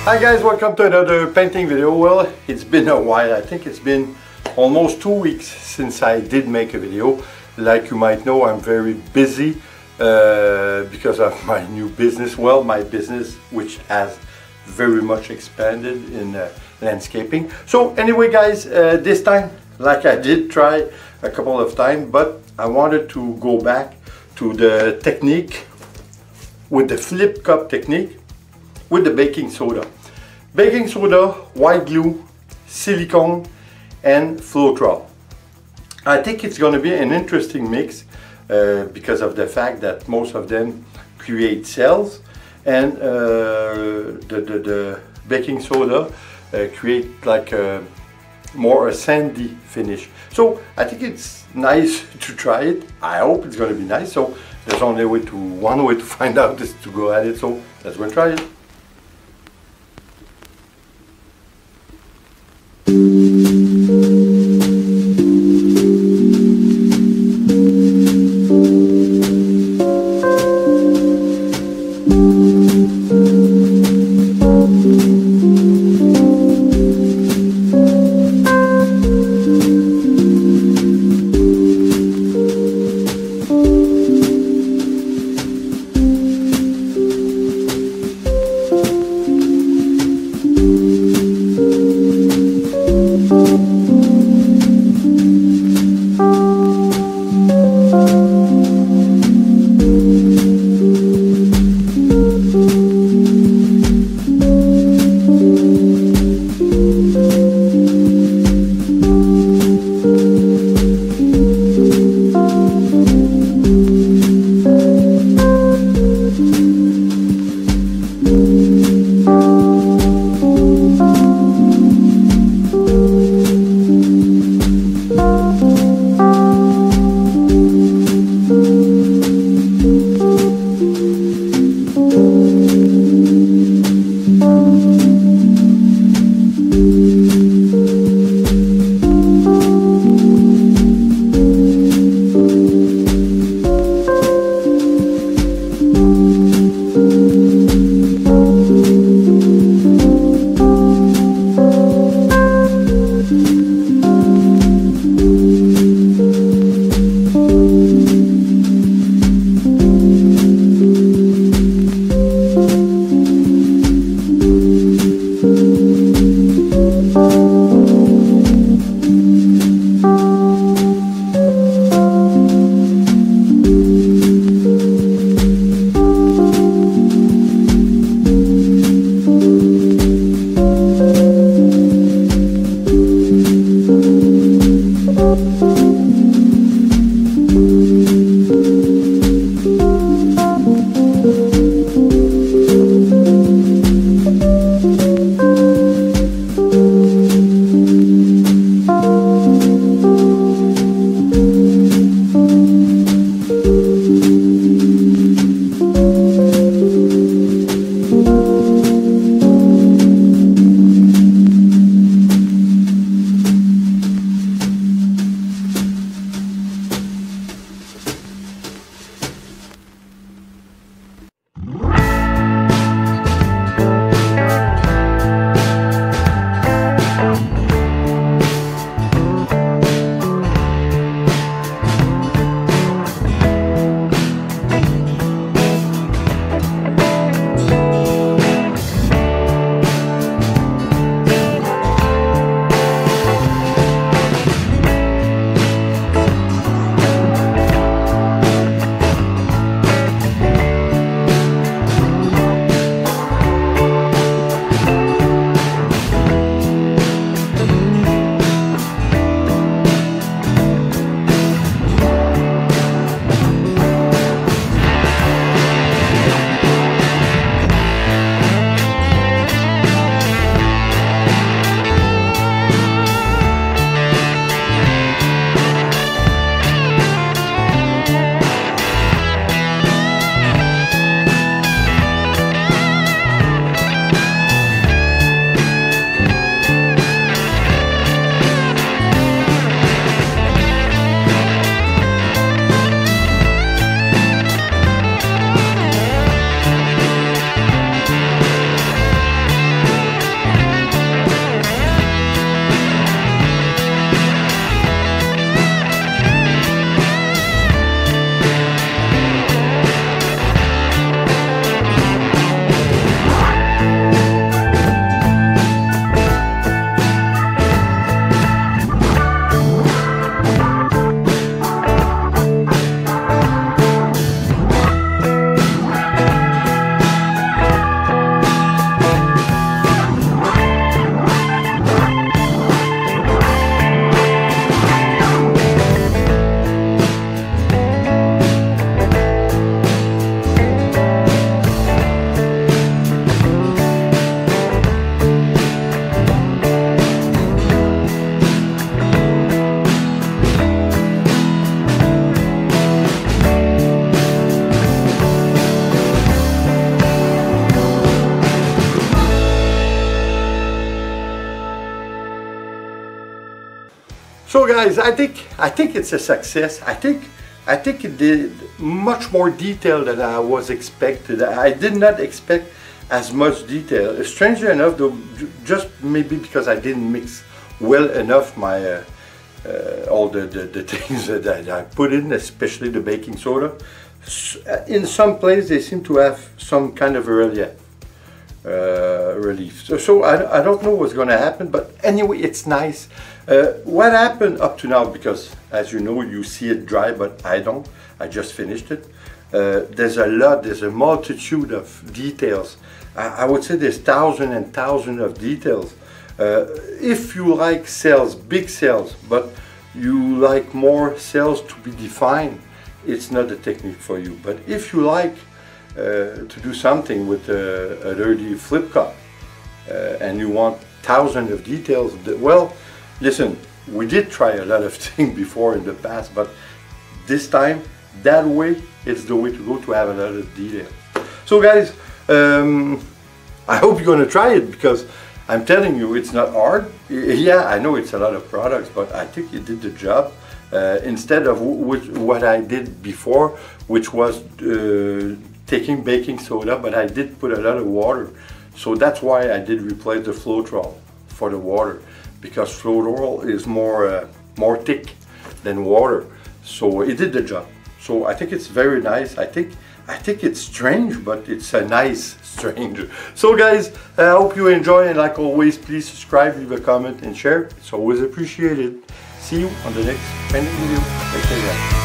Hi guys, welcome to another painting video. Well, it's been a while. I think it's been almost 2 weeks since I did make a video. Like you might know, I'm very busy because of my new business. Well, my business, which has very much expanded in landscaping. So anyway guys, this time, like I did try a couple of times, but I wanted to go back to the technique with the flip cup technique with the baking soda. Baking soda, white glue, silicone and Floetrol. I think it's going to be an interesting mix because of the fact that most of them create cells, and the baking soda create like more a sandy finish. So I think it's nice to try it. I hope it's going to be nice. So there's only one way to find out is to go at it. So let's go and try it. So guys, I think it's a success. I think it did much more detail than I was expected. I did not expect as much detail. Strangely enough, though, just maybe because I didn't mix well enough my all the things that I put in, especially the baking soda. In some places they seem to have some kind of a relief. So I don't know what's going to happen, but anyway, it's nice. What happened up to now, because as you know, you see it dry, but I don't. I just finished it. There's a multitude of details. I would say there's thousands and thousands of details. If you like cells, big cells, but you like more cells to be defined, it's not the technique for you. But if you like to do something with a dirty flip cup and you want thousands of details, well, listen, we did try a lot of things before in the past, but this time, that way, it's the way to go to have a lot of detail. So guys, I hope you're going to try it, because I'm telling you, it's not hard. Yeah, I know it's a lot of products, but I think it did the job. Instead of what I did before, which was taking baking soda, but I did put a lot of water. So that's why I did replace the Floetrol for the water, because Floetrol is more thick than water. So it did the job. So I think it's very nice. I think it's strange, but it's a nice strange. So guys, I hope you enjoy, and like always, please subscribe, leave a comment and share. It's always appreciated. See you on the next painting video. Take care guys.